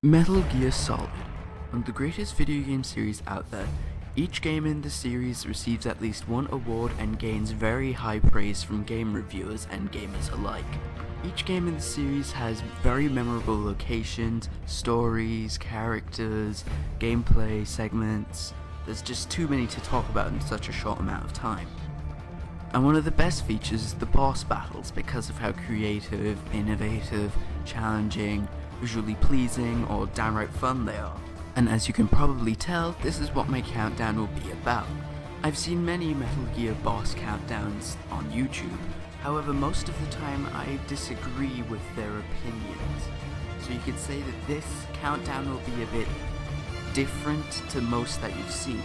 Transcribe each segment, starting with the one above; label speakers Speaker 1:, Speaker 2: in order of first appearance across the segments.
Speaker 1: Metal Gear Solid, one of the greatest video game series out there. Each game in the series receives at least one award and gains very high praise from game reviewers and gamers alike. Each game in the series has very memorable locations, stories, characters, gameplay, segments. There's just too many to talk about in such a short amount of time. And one of the best features is the boss battles because of how creative, innovative, challenging, visually pleasing, or downright fun they are. And as you can probably tell, this is what my countdown will be about. I've seen many Metal Gear boss countdowns on YouTube, however most of the time I disagree with their opinions. So you could say that this countdown will be a bit different to most that you've seen.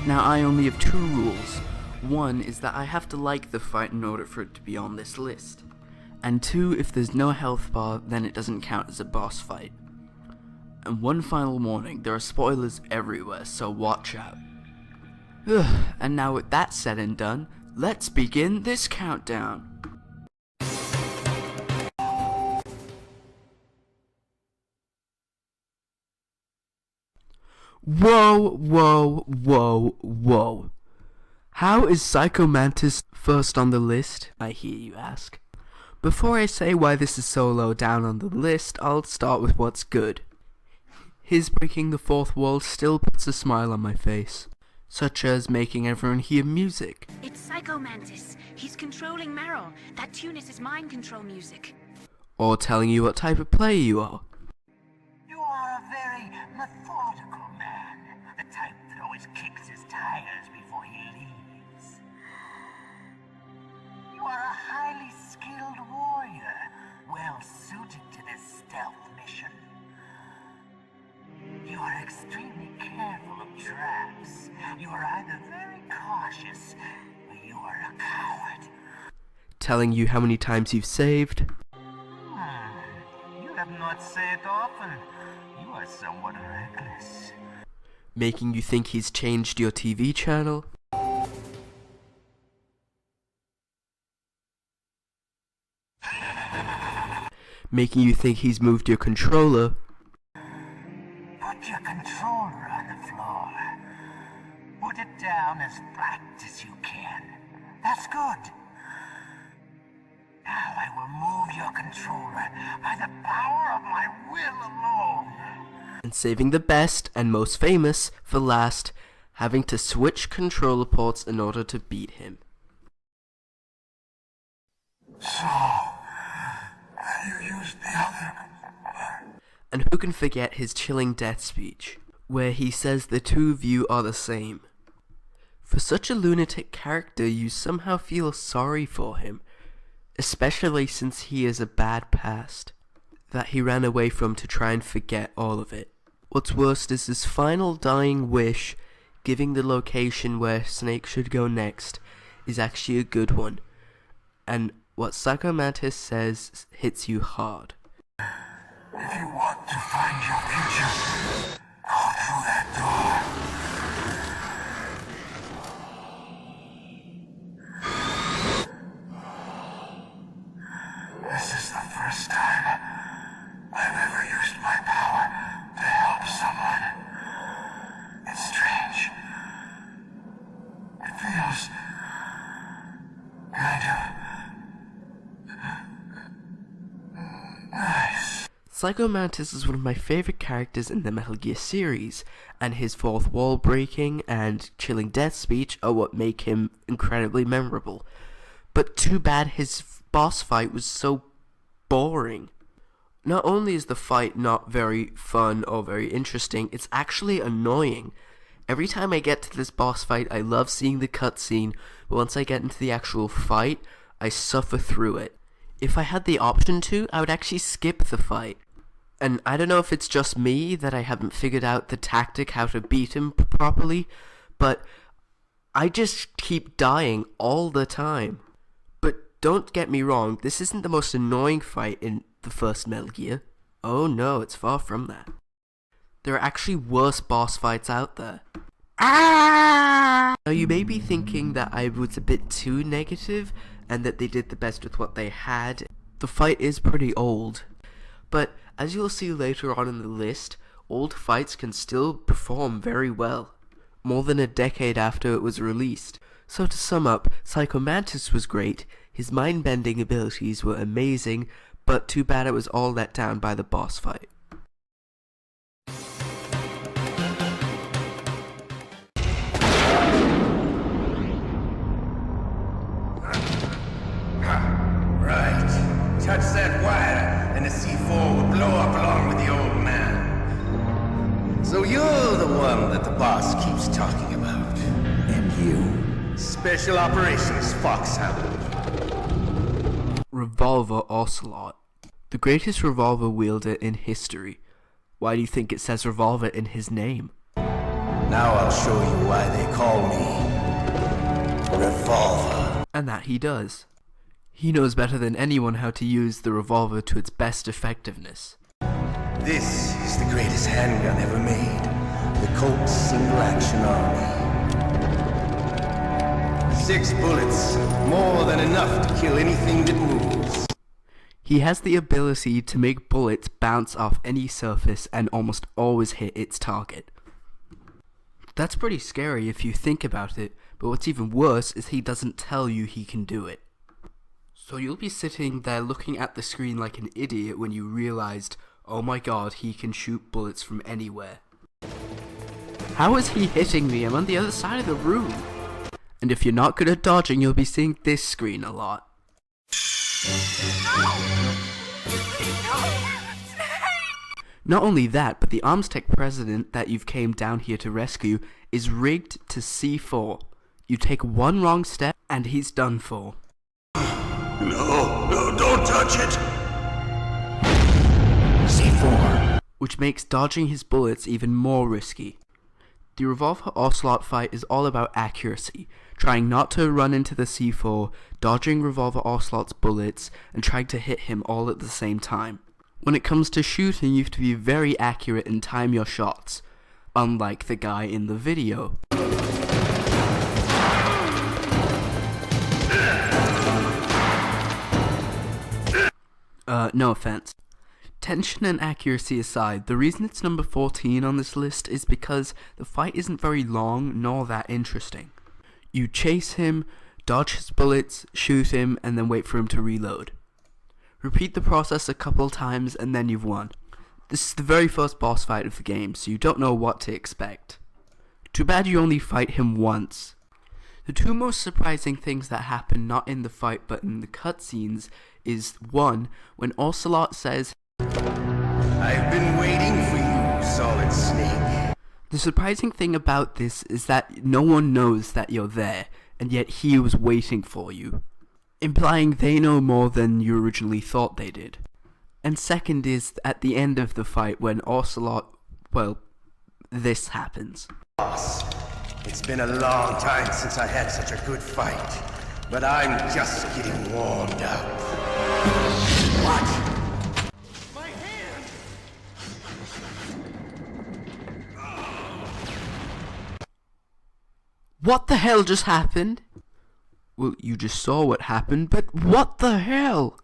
Speaker 1: Now I only have two rules. One is that I have to like the fight in order for it to be on this list. And two, if there's no health bar, then it doesn't count as a boss fight. And one final warning, there are spoilers everywhere, so watch out. And now with that said and done, let's begin this countdown. Whoa. How is Psycho Mantis first on the list, I hear you ask? Before I say why this is so low down on the list, I'll start with what's good. His breaking the fourth wall still puts a smile on my face, such as making everyone hear music.
Speaker 2: It's Psycho Mantis. He's controlling Meryl. That tune is his mind control music.
Speaker 1: Or telling you what type of player you are.
Speaker 3: You are a very methodical man, the type that always kicks his tires before he leaves. You are a highly skilled warrior, well suited to this stealth mission. You are extremely careful of traps. You are either very cautious, or you are a coward.
Speaker 1: Telling you how many times you've saved.
Speaker 3: You have not saved often. You are somewhat reckless.
Speaker 1: Making you think he's changed your TV channel. Making you think he's moved your controller.
Speaker 3: Put your controller on the floor. Put it down as flat as you can. That's good. Now I will move your controller by the power of my will alone.
Speaker 1: And saving the best and most famous for last, having to switch controller ports in order to beat him.
Speaker 3: So, you used the other.
Speaker 1: And who can forget his chilling death speech, where he says the two of you are the same. For such a lunatic character, you somehow feel sorry for him, especially since he has a bad past that he ran away from to try and forget all of it. What's worst is his final dying wish, giving the location where Snake should go next, is actually a good one. And what Psycho Mantis says hits you hard.
Speaker 3: If you want to find your future, go through that door. This is the first time I've ever used my power to help someone. It's strange. It feels kind of nice.
Speaker 1: Psycho Mantis is one of my favourite characters in the Metal Gear series, and his fourth wall breaking and chilling death speech are what make him incredibly memorable. But too bad his boss fight was so boring. Not only is the fight not very fun or very interesting, it's actually annoying. Every time I get to this boss fight, I love seeing the cutscene, but once I get into the actual fight, I suffer through it. If I had the option to, I would actually skip the fight. And I don't know if it's just me that I haven't figured out the tactic how to beat him properly, but I just keep dying all the time. But don't get me wrong, this isn't the most annoying fight in the first Metal Gear. Oh no, it's far from that. There are actually worse boss fights out there. Now you may be thinking that I was a bit too negative and that they did the best with what they had. The fight is pretty old, but As you'll see later on in the list, old fights can still perform very well, more than a decade after it was released. So to sum up, Psycho Mantis was great, his mind-bending abilities were amazing, but too bad it was all let down by the boss fight.
Speaker 4: Right. Touch that wire, and the C4 will blow up along with the old man. So you're the one that the boss keeps talking about. And you, Special Operations Foxhound.
Speaker 1: Revolver Ocelot, the greatest revolver wielder in history. Why do you think it says revolver in his name?
Speaker 4: Now I'll show you why they call me Revolver.
Speaker 1: And that he does. He knows better than anyone how to use the revolver to its best effectiveness.
Speaker 4: This is the greatest handgun ever made. The Colt's Single Action Army. 6 bullets, more than enough to kill anything that moves.
Speaker 1: He has the ability to make bullets bounce off any surface and almost always hit its target. That's pretty scary if you think about it, but what's even worse is he doesn't tell you he can do it. So you'll be sitting there looking at the screen like an idiot when you realized, oh my god, he can shoot bullets from anywhere. How is he hitting me? I'm on the other side of the room. And if you're not good at dodging, you'll be seeing this screen a lot. Not only that, but the Armstech president that you've came down here to rescue is rigged to C4. You take one wrong step and he's done for.
Speaker 4: No, don't touch it! C4.
Speaker 1: Which makes dodging his bullets even more risky. The Revolver Ocelot fight is all about accuracy, trying not to run into the C4, dodging Revolver Ocelot's bullets, and trying to hit him all at the same time. When it comes to shooting, you have to be very accurate and time your shots, unlike the guy in the video. No offense. Tension and accuracy aside, the reason it's number 14 on this list is because the fight isn't very long nor that interesting. You chase him, dodge his bullets, shoot him, and then wait for him to reload. Repeat the process a couple times and then you've won. This is the very first boss fight of the game, so you don't know what to expect. Too bad you only fight him once. The two most surprising things that happen not in the fight but in the cutscenes is 1. When Ocelot says,
Speaker 4: I've been waiting for you, Solid Snake.
Speaker 1: The surprising thing about this is that no one knows that you're there, and yet he was waiting for you, implying they know more than you originally thought they did. And second is at the end of the fight when Ocelot, well, this happens.
Speaker 4: Boss, it's been a long time since I had such a good fight, but I'm just getting warmed up. What? My hand!
Speaker 1: What the hell just happened? Well, you just saw what happened, but what the hell?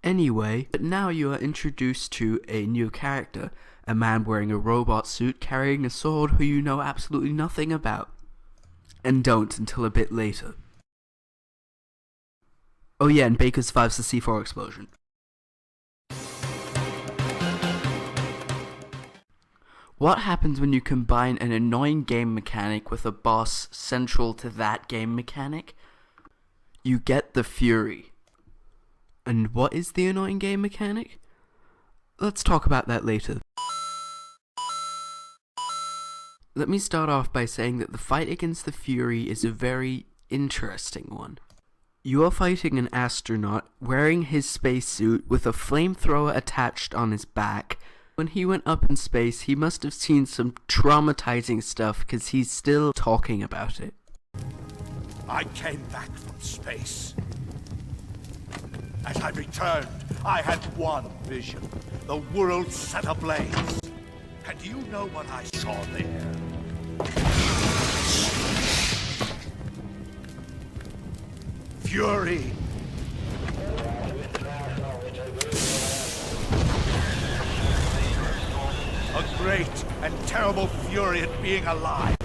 Speaker 1: Anyway, but now you are introduced to a new character, a man wearing a robot suit carrying a sword who you know absolutely nothing about. And don't until a bit later. Oh yeah, and Baker survives the C4 explosion. What happens when you combine an annoying game mechanic with a boss central to that game mechanic? You get the Fury. And what is the annoying game mechanic? Let's talk about that later. Let me start off by saying that the fight against the Fury is a very interesting one. You are fighting an astronaut wearing his spacesuit with a flamethrower attached on his back. When he went up in space, he must have seen some traumatizing stuff because he's still talking about it.
Speaker 5: I came back from space. As I returned, I had one vision. The world set ablaze. And you know what I saw there? Fury. great and terrible fury at being alive.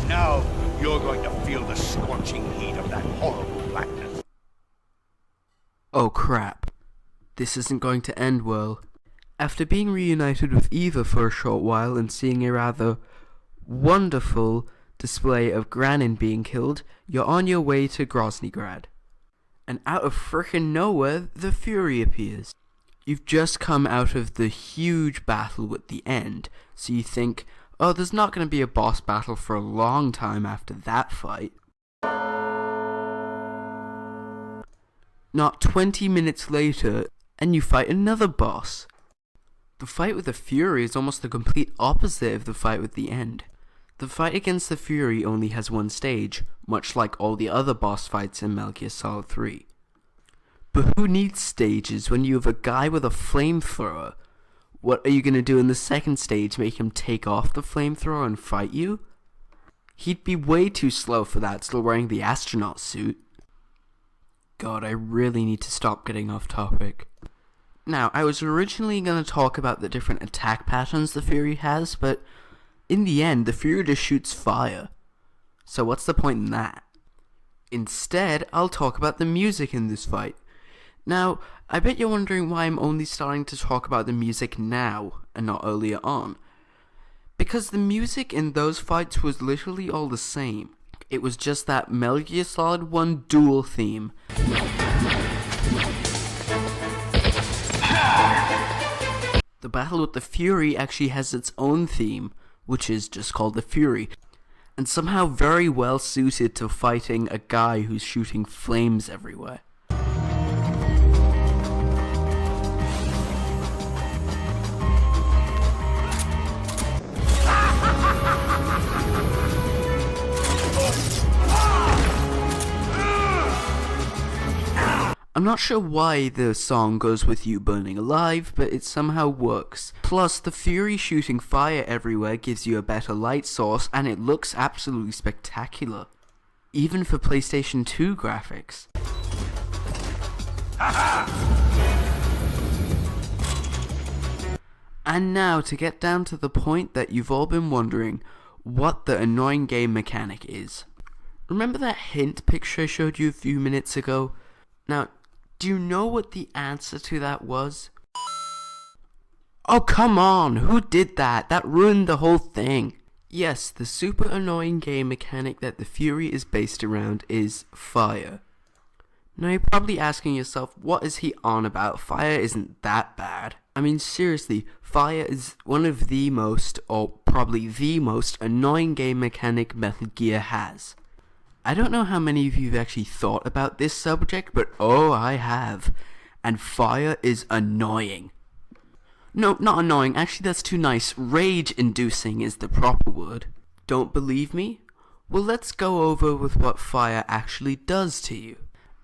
Speaker 5: Now you're going to feel the scorching heat of that horrible blackness.
Speaker 1: Oh crap. This isn't going to end well. After being reunited with Eva for a short while and seeing a rather wonderful display of Granin being killed, you're on your way to Groznygrad. And out of frickin' nowhere, the Fury appears. You've just come out of the huge battle at the end, so you think, oh, there's not going to be a boss battle for a long time after that fight. Not 20 minutes later, and you fight another boss. The fight with the Fury is almost the complete opposite of the fight with the end. The fight against the Fury only has one stage, much like all the other boss fights in Metal Gear Solid 3. But who needs stages when you have a guy with a flamethrower? What are you going to do in the second stage, make him take off the flamethrower and fight you? He'd be way too slow for that, still wearing the astronaut suit. God, I really need to stop getting off topic. Now, I was originally going to talk about the different attack patterns the Fury has, but in the end, the Fury just shoots fire. So what's the point in that? Instead, I'll talk about the music in this fight. Now, I bet you're wondering why I'm only starting to talk about the music now, and not earlier on. Because the music in those fights was literally all the same. It was just that Metal Gear Solid 1 dual theme. The battle with the Fury actually has its own theme, which is just called the Fury, and somehow very well suited to fighting a guy who's shooting flames everywhere. I'm not sure why the song goes with you burning alive, but it somehow works. Plus, the Fury shooting fire everywhere gives you a better light source, and it looks absolutely spectacular. Even for PlayStation 2 graphics. And now, to get down to the point that you've all been wondering, what the annoying game mechanic is. Remember that hint picture I showed you a few minutes ago? Now, do you know what the answer to that was? Oh, come on! Who did that? That ruined the whole thing! Yes, the super annoying game mechanic that the Fury is based around is fire. Now you're probably asking yourself, what is he on about? Fire isn't that bad. I mean, seriously, fire is one of the most, or probably the most, annoying game mechanic Metal Gear has. I don't know how many of you have actually thought about this subject, but oh, I have. And fire is annoying. No, not annoying, actually that's too nice. Rage-inducing is the proper word. Don't believe me? Well, let's go over with what fire actually does to you.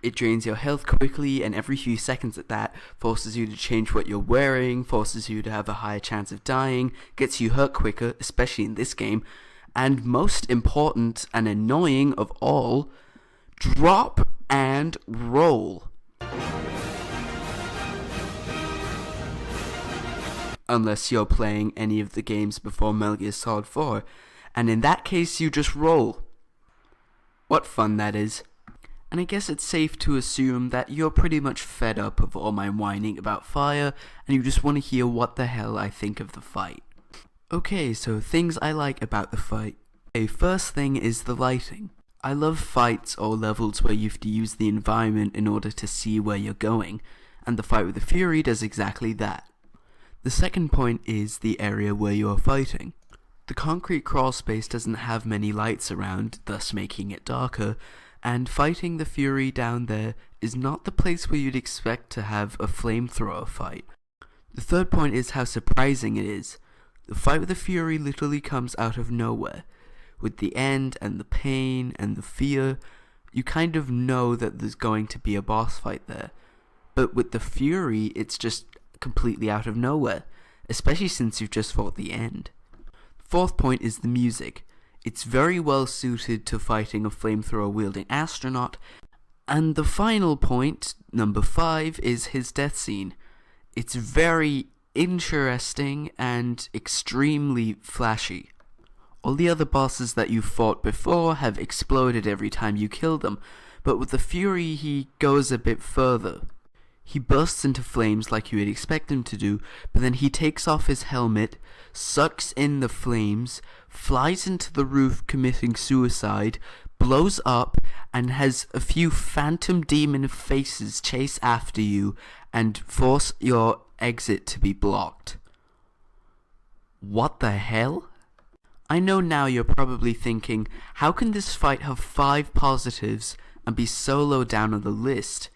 Speaker 1: It drains your health quickly, and every few seconds at that, forces you to change what you're wearing, forces you to have a higher chance of dying, gets you hurt quicker, especially in this game, and most important and annoying of all, drop and roll. Unless you're playing any of the games before Metal Gear Solid 4, and in that case you just roll. What fun that is. And I guess it's safe to assume that you're pretty much fed up of all my whining about fire, and you just want to hear what the hell I think of the fight. Okay, so things I like about the fight. Okay, first thing is the lighting. I love fights or levels where you have to use the environment in order to see where you're going, and the fight with the Fury does exactly that. The second point is the area where you are fighting. The concrete crawl space doesn't have many lights around, thus making it darker, and fighting the Fury down there is not the place where you'd expect to have a flamethrower fight. The third point is how surprising it is. The fight with the Fury literally comes out of nowhere. With the end and the pain and the fear, you kind of know that there's going to be a boss fight there. But with the Fury, it's just completely out of nowhere, especially since you've just fought the end. Fourth point is the music. It's very well suited to fighting a flamethrower wielding astronaut. And the final point, number 5, is his death scene. It's very interesting and extremely flashy. All the other bosses that you fought before have exploded every time you kill them, but with the Fury he goes a bit further. He bursts into flames like you would expect him to do, but then he takes off his helmet, sucks in the flames, flies into the roof committing suicide, blows up, and has a few phantom demon faces chase after you and force your exit to be blocked. What the hell? I know now you're probably thinking, how can this fight have 5 positives and be so low down on the list?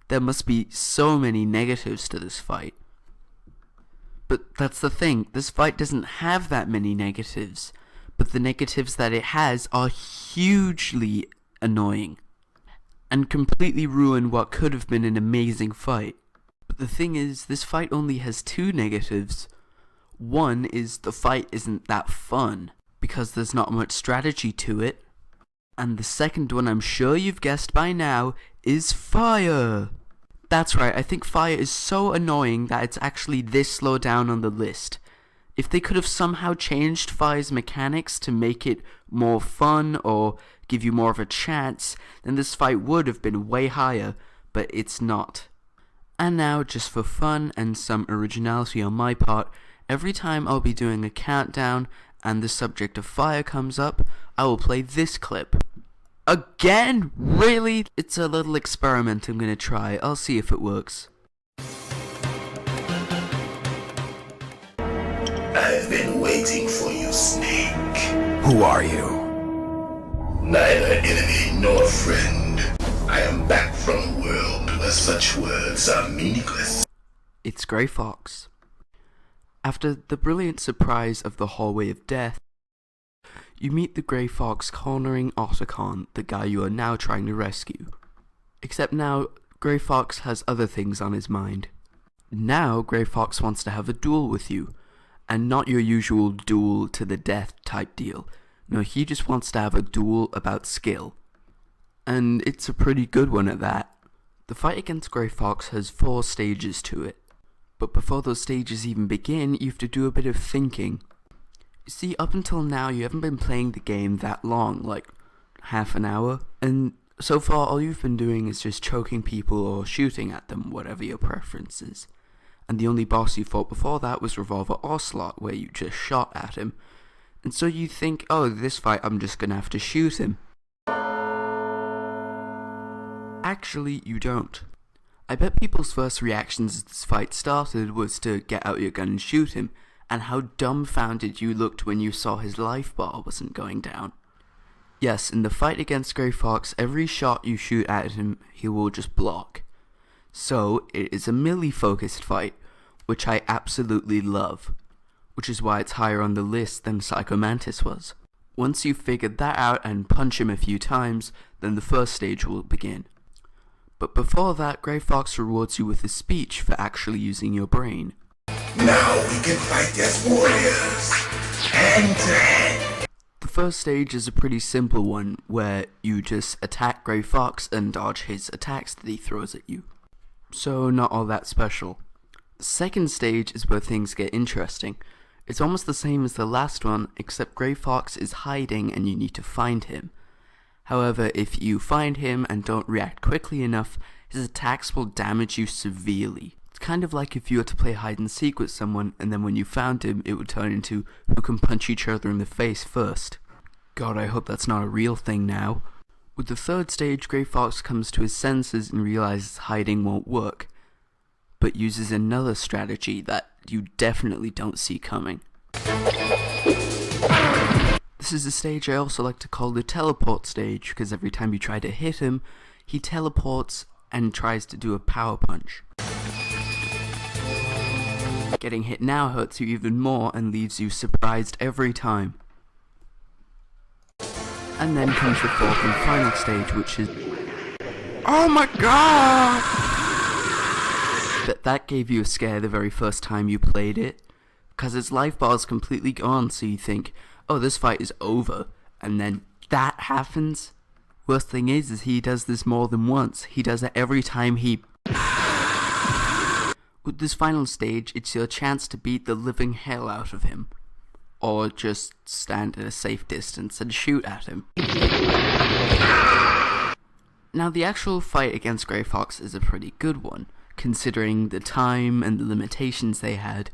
Speaker 1: There must be so many negatives to this fight. But that's the thing, this fight doesn't have that many negatives, but the negatives that it has are hugely annoying, and completely ruin what could have been an amazing fight. But the thing is, this fight only has 2 negatives. One is the fight isn't that fun, because there's not much strategy to it. And the second one, I'm sure you've guessed by now, is fire! That's right, I think fire is so annoying that it's actually this low down on the list. If they could have somehow changed fire's mechanics to make it more fun or give you more of a chance, then this fight would have been way higher, but it's not. And now, just for fun and some originality on my part, every time I'll be doing a countdown and the subject of fire comes up, I will play this clip. Again? Really? It's a little experiment I'm gonna try. I'll see if it works.
Speaker 4: I've been waiting for you, Snake.
Speaker 5: Who are you?
Speaker 4: Neither enemy nor friend. I am back from a world where such words are meaningless.
Speaker 1: It's Grey Fox. After the brilliant surprise of the Hallway of Death, you meet the Grey Fox cornering Otacon, the guy you are now trying to rescue. Except now, Grey Fox has other things on his mind. Now, Grey Fox wants to have a duel with you, and not your usual duel to the death type deal. No, he just wants to have a duel about skill. And it's a pretty good one at that. The fight against Grey Fox has 4 stages to it. But before those stages even begin, you have to do a bit of thinking. You see, up until now, you haven't been playing the game that long, like half an hour, and so far all you've been doing is just choking people or shooting at them, whatever your preference is. And the only boss you fought before that was Revolver Ocelot, where you just shot at him. And so you think, oh, this fight I'm just gonna have to shoot him. Actually, you don't. I bet people's first reactions as this fight started was to get out your gun and shoot him, and how dumbfounded you looked when you saw his life bar wasn't going down. Yes, in the fight against Grey Fox, every shot you shoot at him, he will just block. So, it is a melee-focused fight, which I absolutely love, which is why it's higher on the list than Psycho Mantis was. Once you've figured that out and punch him a few times, then the first stage will begin. But before that, Grey Fox rewards you with a speech for actually using your brain.
Speaker 4: Now we can fight as warriors, hand to hand.
Speaker 1: The first stage is a pretty simple one, where you just attack Grey Fox and dodge his attacks that he throws at you. So not all that special. The second stage is where things get interesting. It's almost the same as the last one, except Grey Fox is hiding and you need to find him. However, if you find him and don't react quickly enough, his attacks will damage you severely. It's kind of like if you were to play hide and seek with someone and then when you found him, it would turn into who can punch each other in the face first. God, I hope that's not a real thing now. With the third stage, Grey Fox comes to his senses and realizes hiding won't work, but uses another strategy that you definitely don't see coming. This is a stage I also like to call the teleport stage, because every time you try to hit him, he teleports and tries to do a power punch. Getting hit now hurts you even more and leaves you surprised every time. And then comes the fourth and final stage, which is... Oh my god! That gave you a scare the very first time you played it, because its life bar is completely gone, so you think, oh, this fight is over, and then that happens. Worst thing is he does this more than once. He does it every time he... With this final stage, it's your chance to beat the living hell out of him, or just stand at a safe distance and shoot at him. Now the actual fight against Grey Fox is a pretty good one, considering the time and the limitations they had,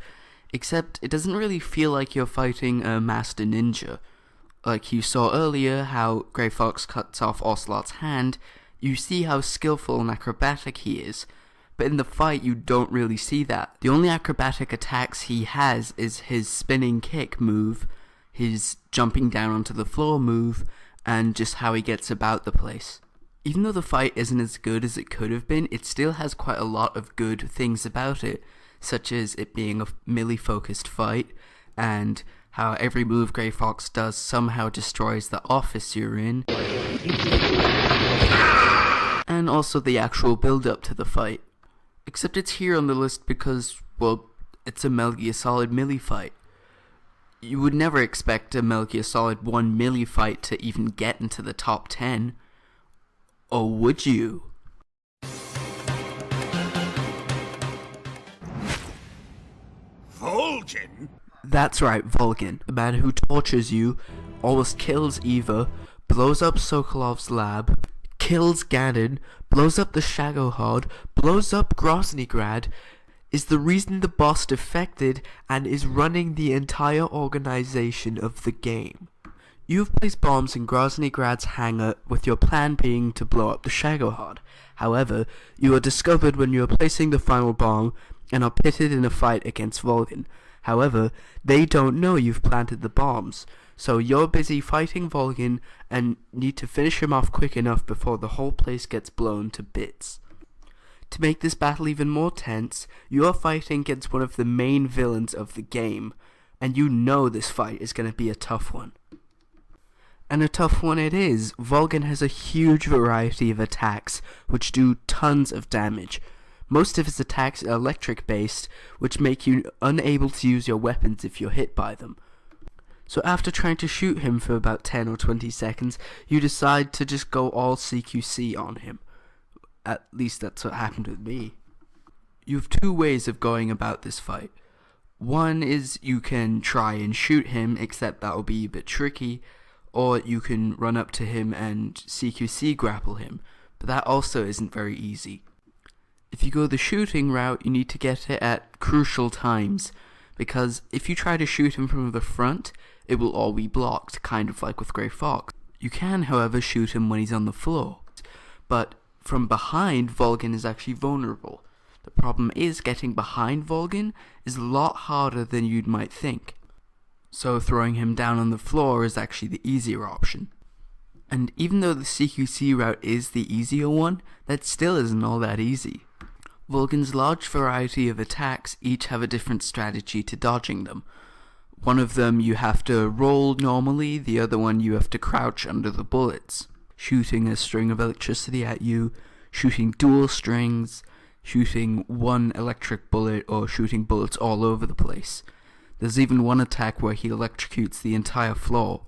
Speaker 1: except it doesn't really feel like you're fighting a master ninja. Like you saw earlier how Grey Fox cuts off Ocelot's hand, you see how skillful and acrobatic he is, but in the fight you don't really see that. The only acrobatic attacks he has is his spinning kick move, his jumping down onto the floor move, and just how he gets about the place. Even though the fight isn't as good as it could have been, it still has quite a lot of good things about it, such as it being a melee-focused fight, and how every move Grey Fox does somehow destroys the office you're in, and also the actual build-up to the fight. Except it's here on the list because, well, it's a Metal Gear Solid melee fight. You would never expect a Metal Gear Solid 1 melee fight to even get into the top 10. Or would you?
Speaker 5: Volgen?
Speaker 1: That's right, Volgen, the man who tortures you, almost kills Eva, blows up Sokolov's lab, kills Ganon, blows up the Shagohod, blows up Groznygrad, is the reason the boss defected, and is running the entire organization of the game. You have placed bombs in Groznygrad's hangar with your plan being to blow up the Shagohod. However, you are discovered when you are placing the final bomb and are pitted in a fight against Volgen. However, they don't know you've planted the bombs, so you're busy fighting Volgen and need to finish him off quick enough before the whole place gets blown to bits. To make this battle even more tense, you are fighting against one of the main villains of the game, and you know this fight is going to be a tough one. And a tough one it is. Volgen has a huge variety of attacks, which do tons of damage. Most of his attacks are electric based, which make you unable to use your weapons if you're hit by them. So after trying to shoot him for about 10 or 20 seconds, you decide to just go all CQC on him. At least that's what happened with me. You have two ways of going about this fight. One is you can try and shoot him, except that will be a bit tricky, or you can run up to him and CQC grapple him, but that also isn't very easy. If you go the shooting route, you need to get it at crucial times, because if you try to shoot him from the front, it will all be blocked, kind of like with Grey Fox. You can, however, shoot him when he's on the floor, but from behind, Volgen is actually vulnerable. The problem is getting behind Volgen is a lot harder than you might think. So throwing him down on the floor is actually the easier option. And even though the CQC route is the easier one, that still isn't all that easy. Volgen's large variety of attacks each have a different strategy to dodging them. One of them you have to roll normally, the other one you have to crouch under the bullets. Shooting a string of electricity at you, shooting dual strings, shooting one electric bullet, or shooting bullets all over the place. There's even one attack where he electrocutes the entire floor.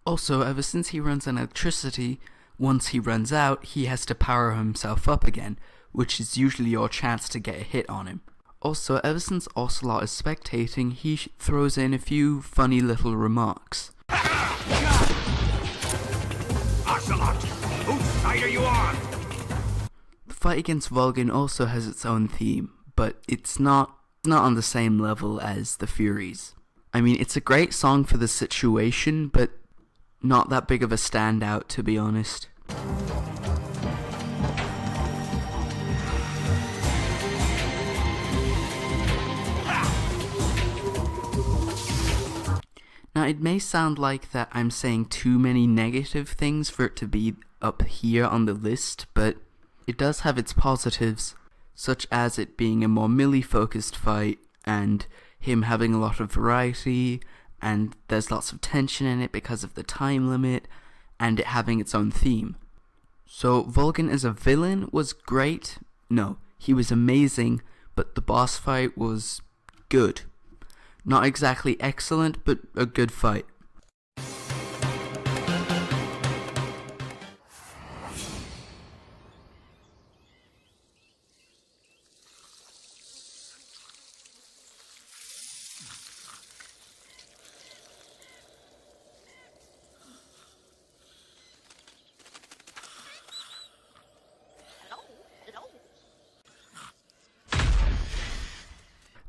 Speaker 1: Also, ever since he runs on electricity, once he runs out, he has to power himself up again, which is usually your chance to get a hit on him. Also, ever since Ocelot is spectating, he throws in a few funny little remarks.
Speaker 5: Ocelot, whose side are you on?
Speaker 1: The fight against Volgen also has its own theme, but it's not on the same level as the Furies. I mean, it's a great song for the situation, but not that big of a standout, to be honest. Now, it may sound like that I'm saying too many negative things for it to be up here on the list, but it does have its positives, such as it being a more melee-focused fight, and him having a lot of variety, and there's lots of tension in it because of the time limit, and it having its own theme. So Volgen as a villain was great. No, he was amazing, but the boss fight was good. Not exactly excellent, but a good fight.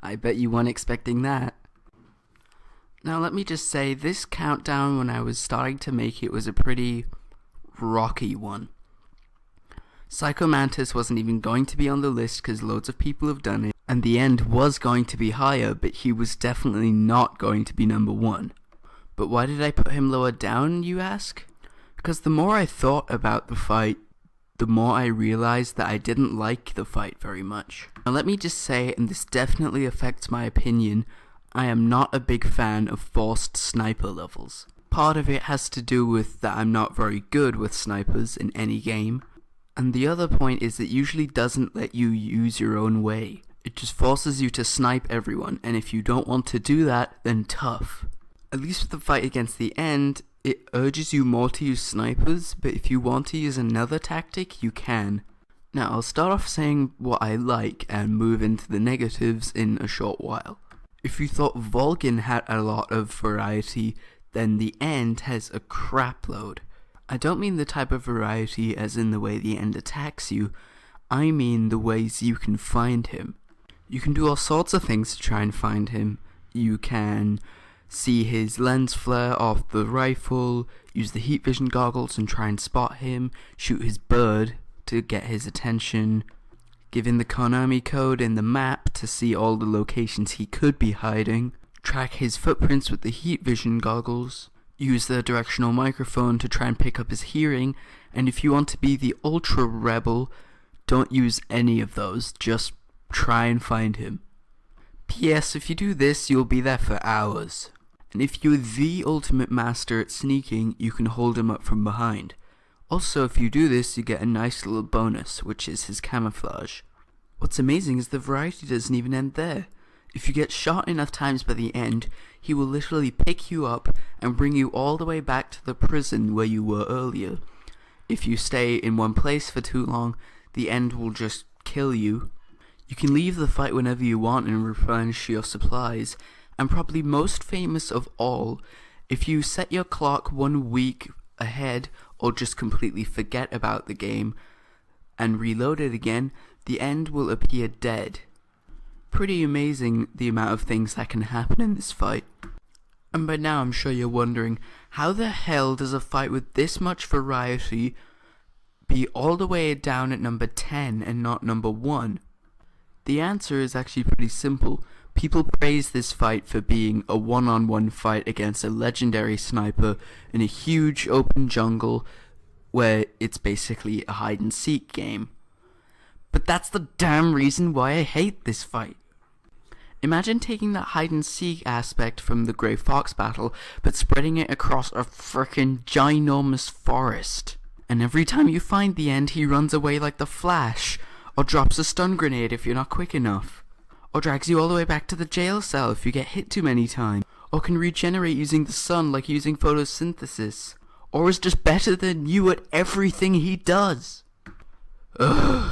Speaker 1: I bet you weren't expecting that. Now let me just say, this countdown when I was starting to make it was a pretty rocky one. Psycho Mantis wasn't even going to be on the list because loads of people have done it, and the end was going to be higher, but he was definitely not going to be number 1. But why did I put him lower down, you ask? Because the more I thought about the fight, the more I realized that I didn't like the fight very much. Now let me just say, and this definitely affects my opinion, I am not a big fan of forced sniper levels. Part of it has to do with that I'm not very good with snipers in any game, and the other point is it usually doesn't let you use your own way. It just forces you to snipe everyone, and if you don't want to do that, then tough. At least with the fight against the end, it urges you more to use snipers, but if you want to use another tactic, you can. Now I'll start off saying what I like and move into the negatives in a short while. If you thought Volgen had a lot of variety, then the end has a crap load. I don't mean the type of variety as in the way the end attacks you, I mean the ways you can find him. You can do all sorts of things to try and find him. You can see his lens flare off the rifle, use the heat vision goggles and try and spot him, shoot his bird to get his attention, give him the Konami code in the map to see all the locations he could be hiding, track his footprints with the heat vision goggles, use the directional microphone to try and pick up his hearing, and if you want to be the ultra rebel, don't use any of those, just try and find him. P.S. If you do this, you'll be there for hours. And if you're the ultimate master at sneaking, you can hold him up from behind. Also, if you do this, you get a nice little bonus, which is his camouflage. What's amazing is the variety doesn't even end there. If you get shot enough times by the end, he will literally pick you up and bring you all the way back to the prison where you were earlier. If you stay in one place for too long, the end will just kill you. You can leave the fight whenever you want and replenish your supplies, and probably most famous of all, if you set your clock 1 week ahead or just completely forget about the game and reload it again, the end will appear dead. Pretty amazing the amount of things that can happen in this fight. And by now I'm sure you're wondering, how the hell does a fight with this much variety be all the way down at number 10 and not number 1? The answer is actually pretty simple. People praise this fight for being a one-on-one fight against a legendary sniper in a huge open jungle where it's basically a hide-and-seek game. But that's the damn reason why I hate this fight. Imagine taking that hide-and-seek aspect from the Grey Fox battle, but spreading it across a frickin' ginormous forest. And every time you find the end, he runs away like the Flash, or drops a stun grenade if you're not quick enough, or drags you all the way back to the jail cell if you get hit too many times, or can regenerate using the sun like using photosynthesis, or is just better than you at everything he does. Ugh.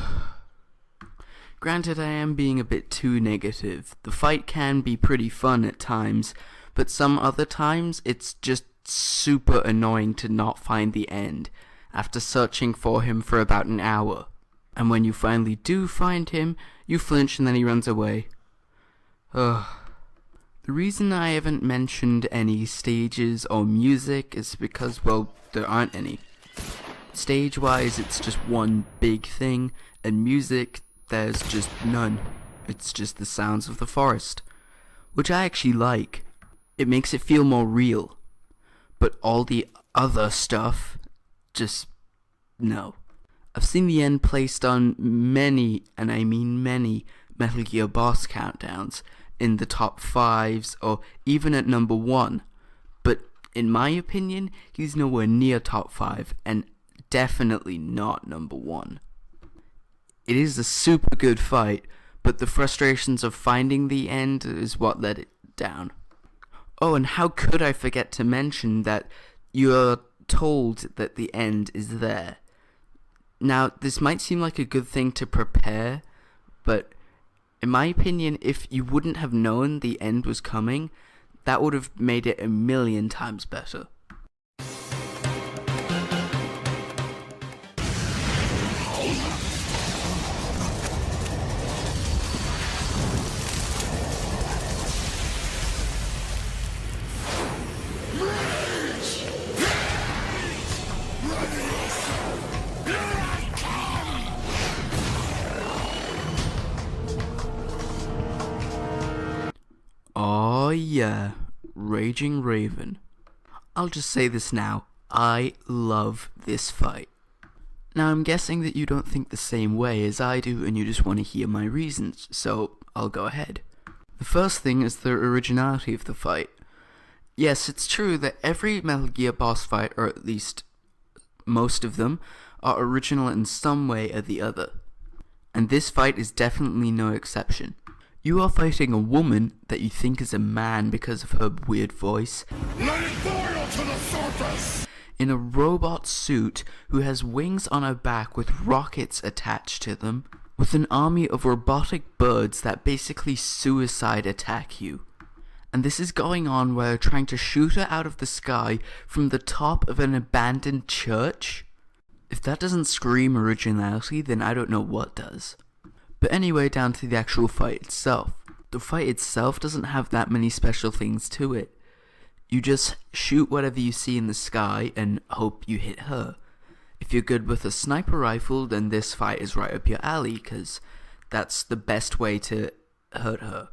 Speaker 1: Granted, I am being a bit too negative. The fight can be pretty fun at times, but some other times it's just super annoying to not find the end after searching for him for about an hour. And when you finally do find him, you flinch and then he runs away. Ugh. The reason I haven't mentioned any stages or music is because, well, there aren't any. Stage-wise, it's just one big thing, and music, there's just none. It's just the sounds of the forest, which I actually like. It makes it feel more real. But all the other stuff, just no. I've seen the end placed on many, and I mean many, Metal Gear boss countdowns, in the top 5s, or even at number 1. But in my opinion, he's nowhere near top 5, and definitely not number 1. It is a super good fight, but the frustrations of finding the end is what let it down. Oh, and how could I forget to mention that you're told that the end is there. Now, this might seem like a good thing to prepare, but in my opinion, if you wouldn't have known the end was coming, that would have made it a million times better. Oh yeah, Raging Raven. I'll just say this now, I love this fight. Now I'm guessing that you don't think the same way as I do and you just want to hear my reasons, so I'll go ahead. The first thing is the originality of the fight. Yes, it's true that every Metal Gear boss fight, or at least most of them, are original in some way or the other. And this fight is definitely no exception. You are fighting a woman that you think is a man because of her weird voice.
Speaker 5: Let it boil to the surface!
Speaker 1: In a robot suit who has wings on her back with rockets attached to them, with an army of robotic birds that basically suicide attack you. And this is going on while you're trying to shoot her out of the sky from the top of an abandoned church. If that doesn't scream originality, then I don't know what does. But anyway, down to the actual fight itself. The fight itself doesn't have that many special things to it. You just shoot whatever you see in the sky and hope you hit her. If you're good with a sniper rifle, then this fight is right up your alley, because that's the best way to hurt her.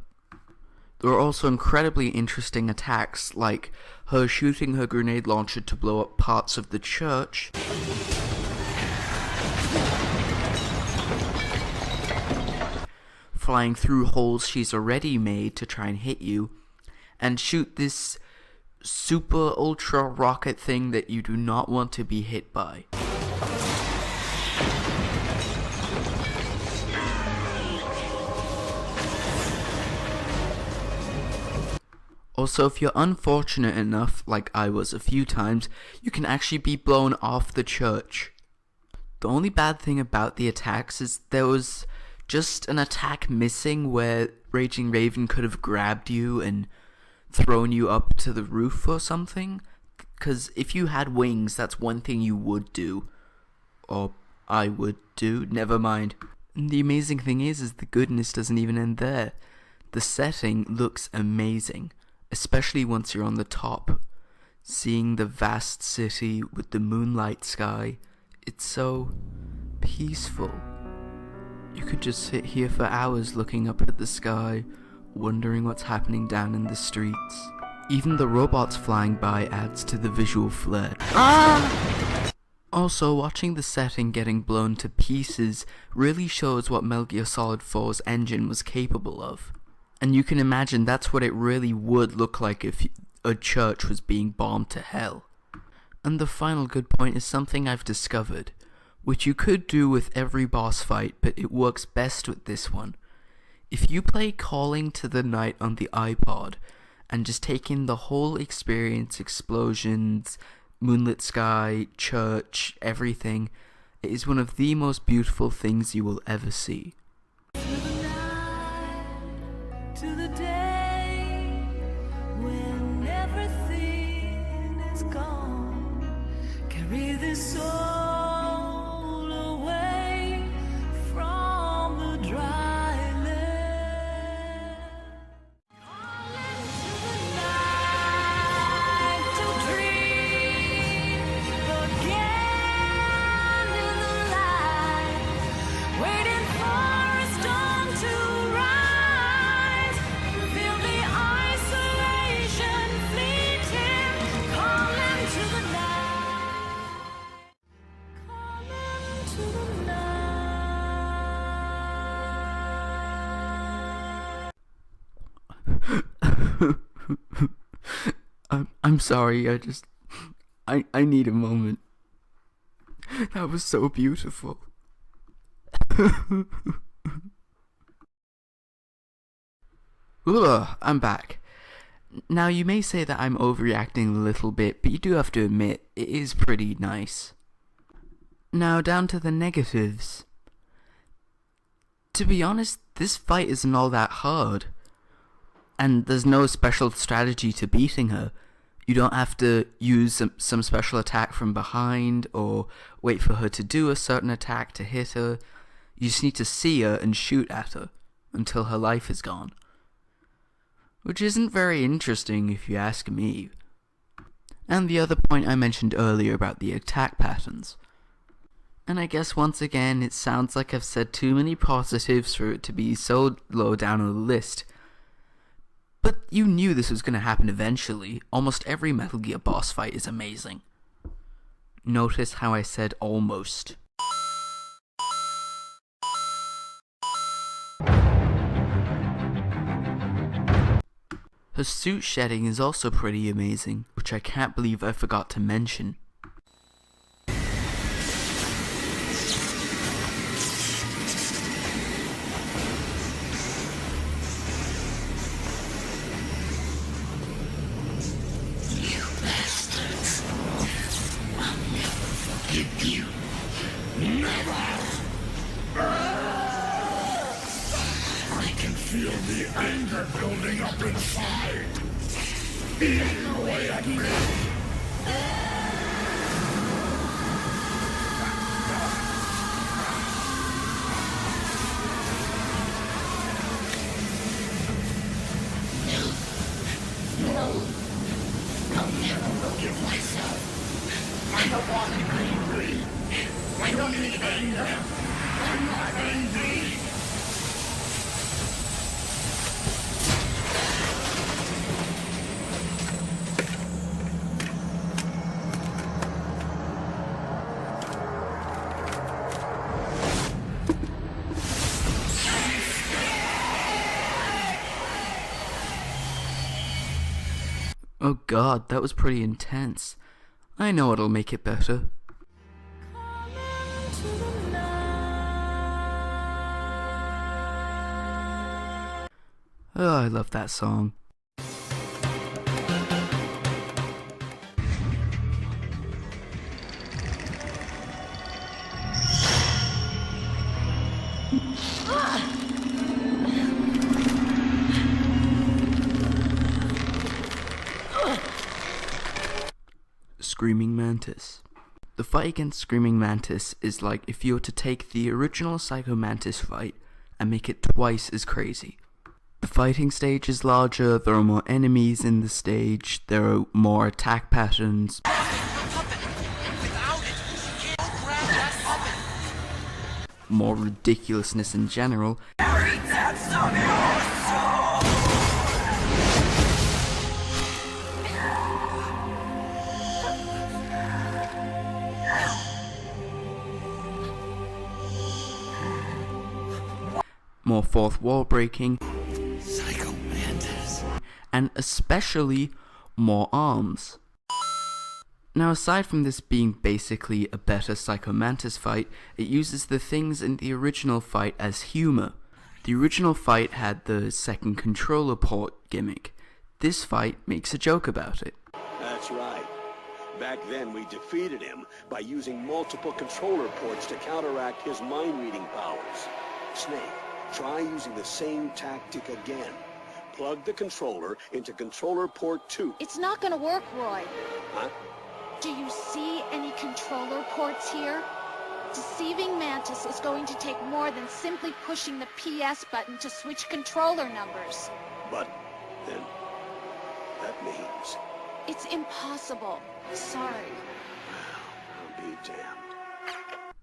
Speaker 1: There are also incredibly interesting attacks, like her shooting her grenade launcher to blow up parts of the church, flying through holes she's already made to try and hit you, and shoot this super ultra rocket thing that you do not want to be hit by. Also, if you're unfortunate enough, like I was a few times, you can actually be blown off the church. The only bad thing about the attacks is there was just an attack missing where Raging Raven could have grabbed you and thrown you up to the roof or something. Because if you had wings, that's one thing you would do. Or I would do, never mind. And the amazing thing is the goodness doesn't even end there. The setting looks amazing. Especially once you're on the top, seeing the vast city with the moonlight sky. It's so peaceful. You could just sit here for hours looking up at the sky, wondering what's happening down in the streets. Even the robots flying by adds to the visual flair. Also, watching the setting getting blown to pieces really shows what Metal Gear Solid 4's engine was capable of. And you can imagine that's what it really would look like if a church was being bombed to hell. And the final good point is something I've discovered, which you could do with every boss fight, but it works best with this one. If you play Calling to the Night on the iPod, and just take in the whole experience, explosions, moonlit sky, church, everything, it is one of the most beautiful things you will ever see.
Speaker 6: To the day when everything is gone, carry this soul away from the dry land. Calling to the night to dream again in the light, waiting for a storm to rise. Feel the isolation fleeting, calling to the night, calling to the night.
Speaker 1: I'm sorry, I need a moment. That was so beautiful. Ugh, I'm back. Now you may say that I'm overreacting a little bit, but you do have to admit, it is pretty nice. Now down to the negatives. To be honest, this fight isn't all that hard. And there's no special strategy to beating her. You don't have to use some special attack from behind, or wait for her to do a certain attack to hit her. You just need to see her and shoot at her, until her life is gone. Which isn't very interesting if you ask me. And the other point I mentioned earlier about the attack patterns. And I guess once again it sounds like I've said too many positives for it to be so low down on the list. But you knew this was going to happen eventually. Almost every Metal Gear boss fight is amazing. Notice how I said almost. Her suit shedding is also pretty amazing, which I can't believe I forgot to mention.
Speaker 7: Feel the anger building up inside. Eating away at me. No. I'll never forgive myself. I don't want to be angry. I don't need anger. I'm not angry.
Speaker 1: Oh god, that was pretty intense. I know it'll make it better. Oh, I love that song. Screaming Mantis. The fight against Screaming Mantis is like if you were to take the original Psycho Mantis fight and make it twice as crazy. The fighting stage is larger, there are more enemies in the stage, there are more attack patterns, more ridiculousness in general, more fourth wall breaking,
Speaker 7: Psycho Mantis.
Speaker 1: and especially more arms. Now, aside from this being basically a better Psycho Mantis fight, it uses the things in the original fight as humor. The original fight had the second controller port gimmick. This fight makes a joke about it.
Speaker 8: That's right. Back then we defeated him by using multiple controller ports to counteract his mind-reading powers. Snake, try using the same tactic again. Plug the controller into controller port 2.
Speaker 9: It's not gonna work, Roy.
Speaker 8: Huh?
Speaker 9: Do you see any controller ports here? Deceiving Mantis is going to take more than simply pushing the PS button to switch controller numbers.
Speaker 8: But then that means
Speaker 9: It's impossible. Sorry.
Speaker 8: I'll be damned.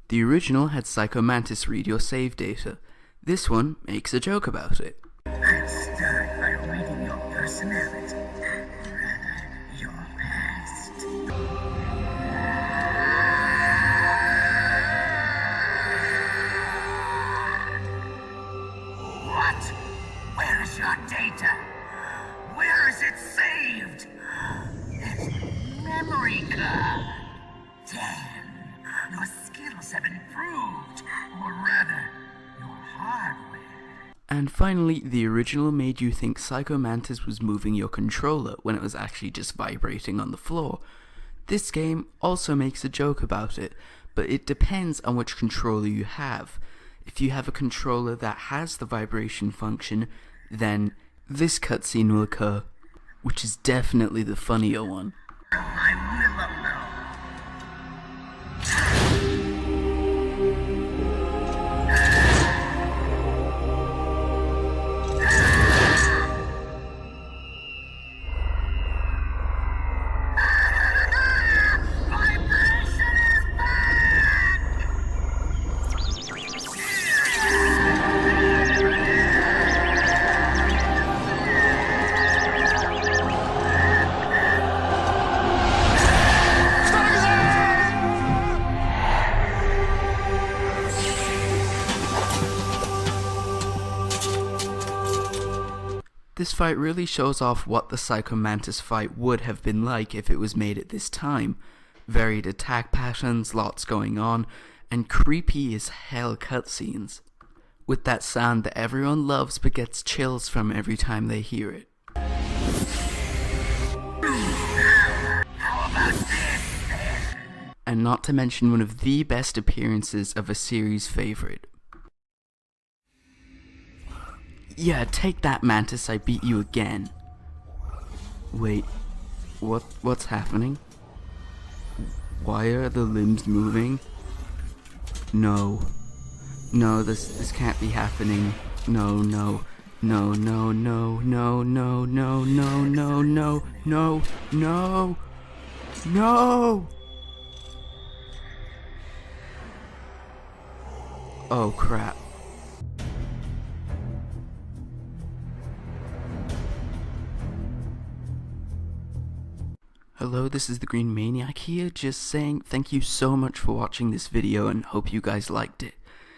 Speaker 1: The original had Psycho Mantis read your save data. This one makes a joke about it.
Speaker 3: I'm stirred by reading your personality. Rather, your past. What? Where is your data? Where is it saved? It's memory card. Damn, your skills have improved. Or rather, your hardware.
Speaker 1: And finally, the original made you think Psycho Mantis was moving your controller when it was actually just vibrating on the floor. This game also makes a joke about it, but it depends on which controller you have. If you have a controller that has the vibration function, then this cutscene will occur, which is definitely the funnier one.
Speaker 3: I will alone.
Speaker 1: This fight really shows off what the Psycho Mantis fight would have been like if it was made at this time. Varied attack patterns, lots going on, and creepy as hell cutscenes. With that sound that everyone loves but gets chills from every time they hear it. And not to mention one of the best appearances of a series favorite. Yeah, take that, Mantis, I beat you again. Wait, what's happening? Why are the limbs moving? No, this can't be happening. No, no, no, no, no, no, no, no, no, no, no, no, no, no! Oh crap. Hello, this is the Green Maniac here, just saying thank you so much for watching this video and hope you guys liked it.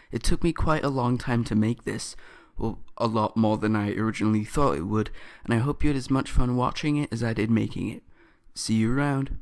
Speaker 1: It took me quite a long time to make this, well, a lot more than I originally thought it would, and I hope you had as much fun watching it as I did making it. See you around.